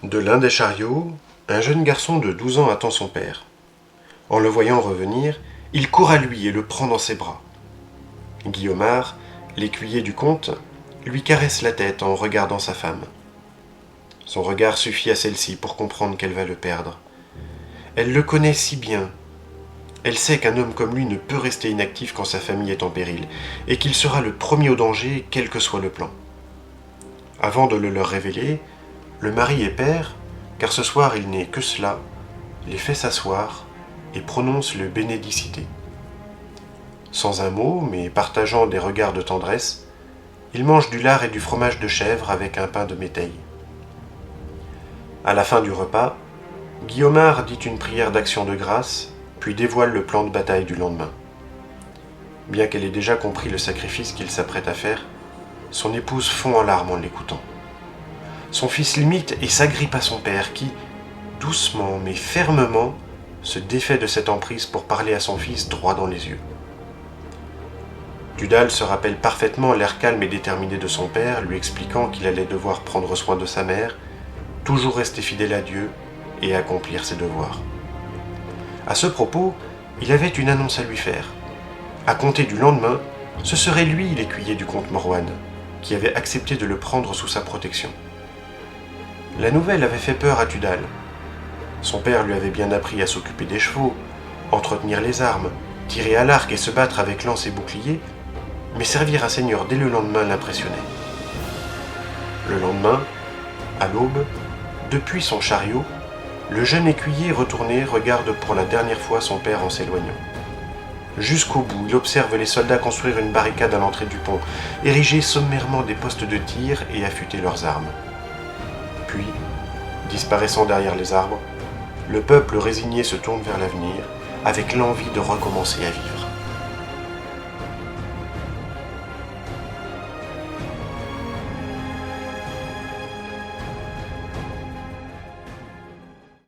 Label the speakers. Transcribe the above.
Speaker 1: De l'un des chariots, un jeune garçon de 12 ans attend son père. En le voyant revenir, il court à lui et le prend dans ses bras. Guiomard, l'écuyer du comte, lui caresse la tête en regardant sa femme. Son regard suffit à celle-ci pour comprendre qu'elle va le perdre. Elle le connaît si bien. Elle sait qu'un homme comme lui ne peut rester inactif quand sa famille est en péril, et qu'il sera le premier au danger, quel que soit le plan. Avant de le leur révéler, le mari et père, car ce soir il n'est que cela, les fait s'asseoir et prononce le bénédicité. Sans un mot, mais partageant des regards de tendresse, ils mangent du lard et du fromage de chèvre avec un pain de métaille. À la fin du repas, Guiomard dit une prière d'action de grâce, puis dévoile le plan de bataille du lendemain. Bien qu'elle ait déjà compris le sacrifice qu'il s'apprête à faire, son épouse fond en larmes en l'écoutant. Son fils l'imite et s'agrippe à son père qui, doucement mais fermement, se défait de cette emprise pour parler à son fils droit dans les yeux. Tudal se rappelle parfaitement l'air calme et déterminé de son père, lui expliquant qu'il allait devoir prendre soin de sa mère, toujours rester fidèle à Dieu et accomplir ses devoirs. À ce propos, il avait une annonce à lui faire. À compter du lendemain, ce serait lui l'écuyer du comte Morwan, qui avait accepté de le prendre sous sa protection. La nouvelle avait fait peur à Tudal. Son père lui avait bien appris à s'occuper des chevaux, entretenir les armes, tirer à l'arc et se battre avec lance et bouclier, mais servir un seigneur dès le lendemain l'impressionnait. Le lendemain, à l'aube, depuis son chariot, le jeune écuyer retourné regarde pour la dernière fois son père en s'éloignant. Jusqu'au bout, il observe les soldats construire une barricade à l'entrée du pont, ériger sommairement des postes de tir et affûter leurs armes. Puis, disparaissant derrière les arbres, le peuple résigné se tourne vers l'avenir, avec l'envie de recommencer à vivre.